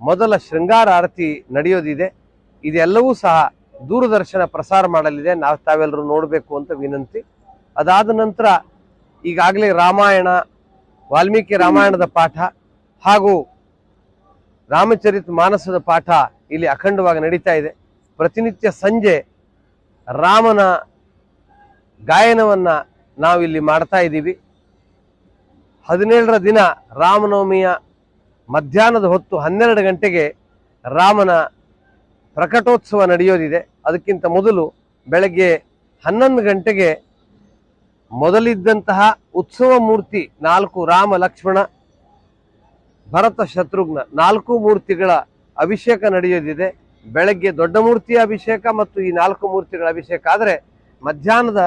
ಮೊದಲ ಶೃಂಗಾರ ಆರತಿ ನಡೆಯೋದಿದೆ. ಇದೆಲ್ಲವೂ ಸಹ ದೂರದರ್ಶನ ಪ್ರಸಾರ ಮಾಡಲಿದೆ. ತಾವೆಲ್ಲರೂ ನೋಡಬೇಕು ಅಂತ ವಿನಂತಿ. ಅದಾದ ನಂತರ ಈಗಾಗಲೇ ರಾಮಾಯಣ, ವಾಲ್ಮೀಕಿ ರಾಮಾಯಣದ ಪಾಠ ಹಾಗೂ ರಾಮಚರಿತ ಮಾನಸದ ಪಾಠ ಇಲ್ಲಿ ಅಖಂಡವಾಗಿ ನಡೀತಾ ಇದೆ. ಪ್ರತಿನಿತ್ಯ ಸಂಜೆ ರಾಮನ ಗಾಯನವನ್ನ ನಾವಿಲ್ಲಿ ಮಾಡ್ತಾ ಇದ್ದೀವಿ. 17ರ ದಿನ ರಾಮನವಮಿಯ ಮಧ್ಯಾಹ್ನದ ಹೊತ್ತು 12 ಗಂಟೆಗೆ ರಾಮನ ಪ್ರಕಟೋತ್ಸವ ನಡೆಯೋದಿದೆ. ಅದಕ್ಕಿಂತ ಮೊದಲು ಬೆಳಗ್ಗೆ 11 ಗಂಟೆಗೆ ಮೊದಲಿದ್ದಂತಹ ಉತ್ಸವ ಮೂರ್ತಿ 4 ರಾಮ, ಲಕ್ಷ್ಮಣ, ಭರತ, ಶತ್ರುಘ್ನ 4 ಮೂರ್ತಿಗಳ ಅಭಿಷೇಕ ನಡೆಯೋದಿದೆ. ಬೆಳಗ್ಗೆ ದೊಡ್ಡ ಮೂರ್ತಿಯ ಅಭಿಷೇಕ ಮತ್ತು ಈ 4 ಮೂರ್ತಿಗಳ ಅಭಿಷೇಕ ಆದರೆ ಮಧ್ಯಾಹ್ನದ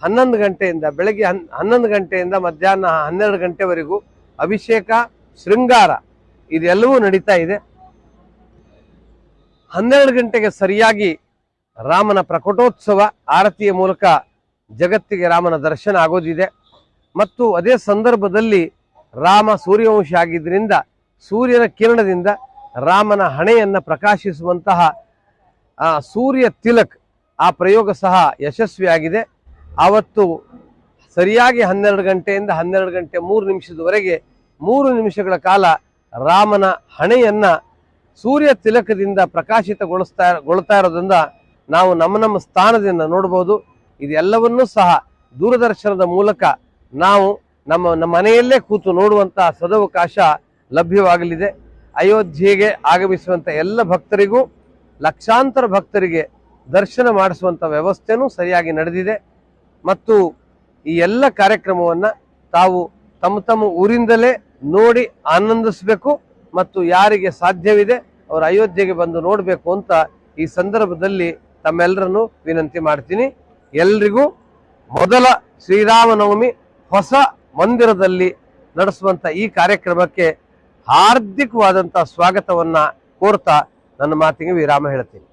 11 ಗಂಟೆಯಿಂದ ಬೆಳಗ್ಗೆ 11 ಗಂಟೆಯಿಂದ ಮಧ್ಯಾಹ್ನ 12 ಗಂಟೆವರೆಗೂ ಅಭಿಷೇಕ, ಶೃಂಗಾರ ಇದೆಲ್ಲವೂ ನಡೀತಾ ಇದೆ. 12 ಗಂಟೆಗೆ ಸರಿಯಾಗಿ ರಾಮನ ಪ್ರಕಟೋತ್ಸವ ಆರತಿಯ ಮೂಲಕ ಜಗತ್ತಿಗೆ ರಾಮನ ದರ್ಶನ ಆಗೋದಿದೆ. ಮತ್ತು ಅದೇ ಸಂದರ್ಭದಲ್ಲಿ ರಾಮ ಸೂರ್ಯವಂಶಿ ಆಗಿದ್ದರಿಂದ ಸೂರ್ಯನ ಕಿರಣದಿಂದ ರಾಮನ ಹಣೆಯನ್ನು ಪ್ರಕಾಶಿಸುವಂತಹ ಸೂರ್ಯ ತಿಲಕ್ ಆ ಪ್ರಯೋಗ ಸಹ ಯಶಸ್ವಿಯಾಗಿದೆ. ಆವತ್ತು ಸರಿಯಾಗಿ 12 ಗಂಟೆಯಿಂದ 12 ಗಂಟೆ 3 ನಿಮಿಷದವರೆಗೆ 3 ನಿಮಿಷಗಳ ಕಾಲ ರಾಮನ ಹಣೆಯನ್ನ ಸೂರ್ಯ ತಿಲಕದಿಂದ ಪ್ರಕಾಶಿತಗೊಳ್ತಾ ಇರೋದ್ರಿಂದ ನಾವು ನಮ್ಮ ಸ್ಥಾನದಿಂದ ನೋಡಬಹುದು. ಇದೆಲ್ಲವನ್ನೂ ಸಹ ದೂರದರ್ಶನದ ಮೂಲಕ ನಾವು ನಮ್ಮ ಮನೆಯಲ್ಲೇ ಕೂತು ನೋಡುವಂತಹ ಸದವಕಾಶ ಲಭ್ಯವಾಗಲಿದೆ. ಅಯೋಧ್ಯೆಗೆ ಆಗಮಿಸುವಂಥ ಎಲ್ಲ ಭಕ್ತರಿಗೂ, ಲಕ್ಷಾಂತರ ಭಕ್ತರಿಗೆ ದರ್ಶನ ಮಾಡಿಸುವಂಥ ವ್ಯವಸ್ಥೆನೂ ಸರಿಯಾಗಿ ನಡೆದಿದೆ. ಮತ್ತು ಈ ಎಲ್ಲ ಕಾರ್ಯಕ್ರಮವನ್ನು ತಾವು ತಮ್ಮ ಊರಿಂದಲೇ ನೋಡಿ ಆನಂದಿಸಬೇಕು ಮತ್ತು ಯಾರಿಗೆ ಸಾಧ್ಯವಿದೆ ಅವರು ಅಯೋಧ್ಯೆಗೆ ಬಂದು ನೋಡಬೇಕು ಅಂತ ಈ ಸಂದರ್ಭದಲ್ಲಿ ತಮ್ಮೆಲ್ಲರನ್ನು ವಿನಂತಿ ಮಾಡ್ತೀನಿ. ಎಲ್ರಿಗೂ ಮೊದಲ ಶ್ರೀರಾಮನವಮಿ ಹೊಸ ಮಂದಿರದಲ್ಲಿ ನಡೆಸುವಂತ ಈ ಕಾರ್ಯಕ್ರಮಕ್ಕೆ ಹಾರ್ದಿಕವಾದಂತಹ ಸ್ವಾಗತವನ್ನ ಕೋರ್ತಾ ನನ್ನ ಮಾತಿಗೆ ವಿರಾಮ ಹೇಳ್ತೀನಿ.